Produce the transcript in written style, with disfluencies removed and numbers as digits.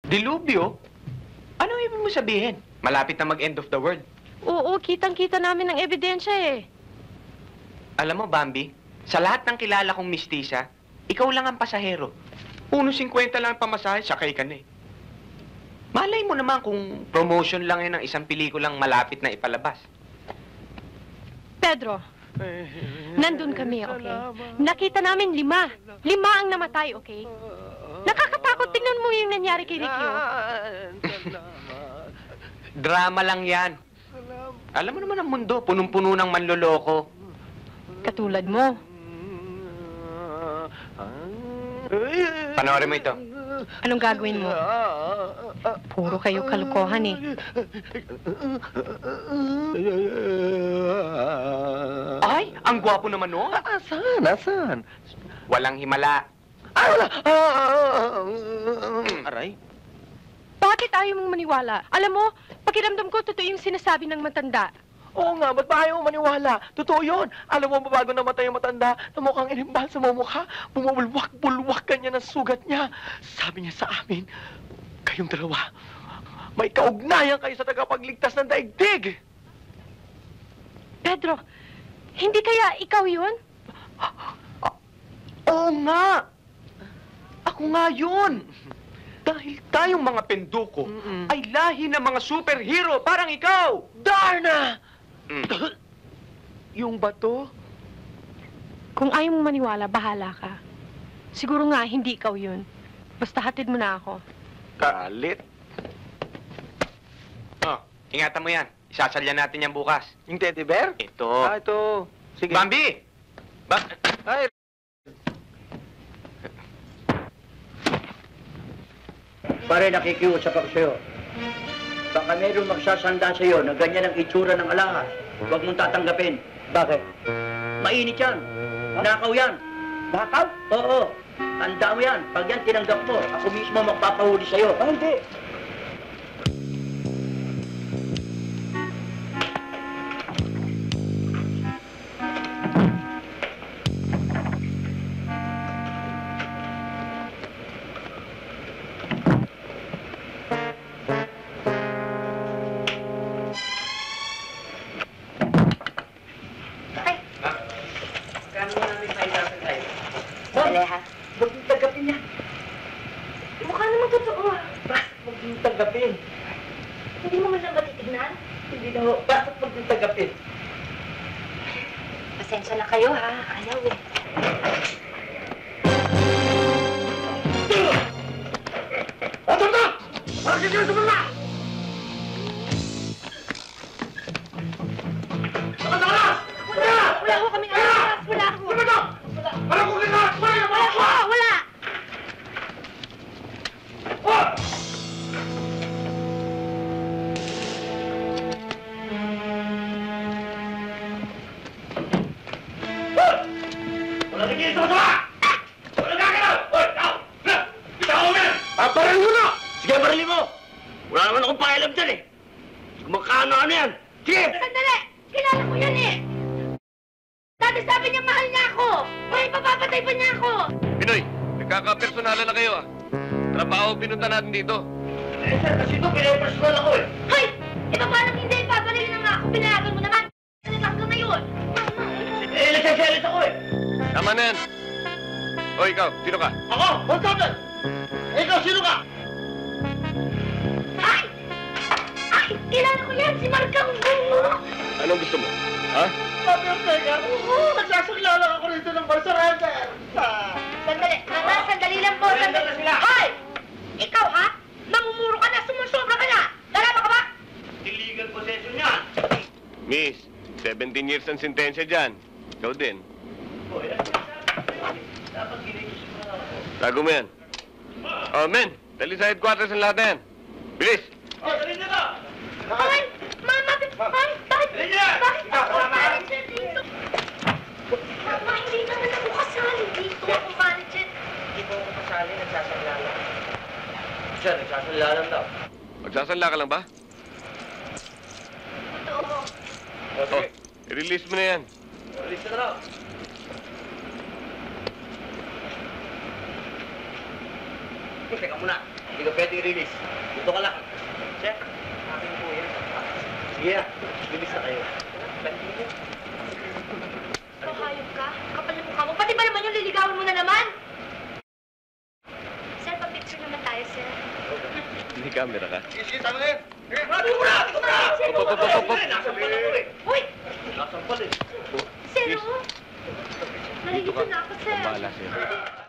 Dilubyo? Ano ibig mo sabihin? Malapit na mag-end of the world. Oo, kitang-kita namin ang ebidensya eh. Alam mo, Bambi, sa lahat ng kilala kong mistisa, ikaw lang ang pasahero. 1.50 lang ang pamasahe, sakay ka na eh. Malay mo naman kung promotion lang yun ng isang pelikulang malapit na ipalabas. Pedro, nandun kami, okay? Nakita namin 5. 5 ang namatay, okay? Nakakatakot. Tingnan mo yung nangyari kay Ricky. Drama lang yan. Alam mo naman ang mundo, punong-puno ng manloloko. Katulad mo. Panoorin mo ito. Anong gagawin mo? Puro kayo kalokohan eh. Ay, ang gwapo naman no? Asan? Walang himala. Wala! Aray? Bakit ayaw mong maniwala? Alam mo, pakiramdam ko totoo yung sinasabi ng matanda. Oo nga, ba't ba ayaw mo maniwala? Totoo yun. Alam mo ba bago namatay yung matanda na mukhang inimbal sa mukha, bumubulwak-bulwak kanya ng sugat niya. Sabi niya sa amin, kayong dalawa, may kaugnayan kayo sa tagapagligtas ng daigdig. Pedro, hindi kaya ikaw yun? Oo nga! Ako nga yun! Dahil tayong mga penduko ay lahi ng mga superhero parang ikaw! Darna! Yung bato? Kung ayaw mong maniwala, bahala ka. Siguro nga, hindi ikaw yun. Basta hatid mo na ako. Kalit. Oh, ingatan mo yan. Isasalya natin yan bukas. Yung teddy bear? Ito. Ito. Sige. Bambi! Ay, Pare, nakikiusap ako sa'yo. Baka mayroong magsasanda sa'yo na ganyan ang itsura ng alahas. Huwag mong tatanggapin. Bakit? Mainit yan. Nakaw yan. Nakaw? Oo. Tanda mo yan. Pag yan tinanggap mo, ako mismo magpapahuli sa'yo. Hindi. Aleha. Huwag mong tanggapin yan. Mukha naman totoo ah. Bakit huwag mong tanggapin? Hindi mo man lang matitignan? Hindi na ho. Bakit huwag mong tanggapin? Pasensya na kayo ha. Ayaw eh. Atong na! Bakit kayo sumula? Wala ho kaming alas. Wala ho. Wala ko kita! Wala! Wala na kayo sumula! Wala na kayo! Oy, tao! Bitaw mo yan! Paparil mo na! Sige, parilin mo! Wala naman akong pakialam dyan eh! Kung magkano-ano yan! Sige! Sandali! Kilala ko yan eh! Dati sabi niya mahal niya ako! May papapatay pa niya ako! Pinoy, nagkakapersonalan na kayo ah. Trabaho pinunta natin dito. Eh, sir, kasi ito, pinapersonal ako eh! Hoy! Iba paano hindi? Paparilin na nga ako. Pinayagan mo naman. Hanggang ngayon. Eh, nagsasalit ako eh! Tama na yan. O ikaw, sino ka? Ako! 1,000! Eh, ikaw, sino ka? Ay! Ay! Kilala ko yan! Si Marcang Bungo! Anong gusto mo? Ha? Sabi ang teka, nagsasagla lang ako rito ng barsaranter! Sandali! Sandali lang po! Surrender na sila! Hoy! Ikaw ha? Namumuro ka na! Sumusobra ka na! Dalama ka ba? Illegal possession yan! Miss, 17 years ang sentensya dyan. Ikaw din. Oh, yan. Dapat ginigis mo na ako. Tago mo yan. Oh, men, dali sa headquarters ang lahat na yan. Bilis! Oh, dali na ka! Ay! Mama! Ay! Bakit? Dali na! Bakit Ikaw, ako kasama ka? manager dito? Mama, hindi naman ako kasali dito. Ako manager. Hindi po ako kasali, nagsasagla lang. Siya, nagsasagla lang daw. Magsasanla ka lang ba? Totoo. Oh, i-release mo na yan. Release na daw. Teka muna. Hindi ka pwede i-release. Dito ka lang. Sir, akin po yan. Sige na, release na kayo. So, hayop ka? Kapal na mukha mo. Pati ba naman yung liligawan mo na naman? Sir, pa-picture naman tayo, sir. Hindi camera ka. Sige, tama na yan. Dito mo na! Dito mo na! Nasampal ako eh. Uy! Nasampal eh. Sir, oh! Nalilito na ako, sir. Pambala sa'yo.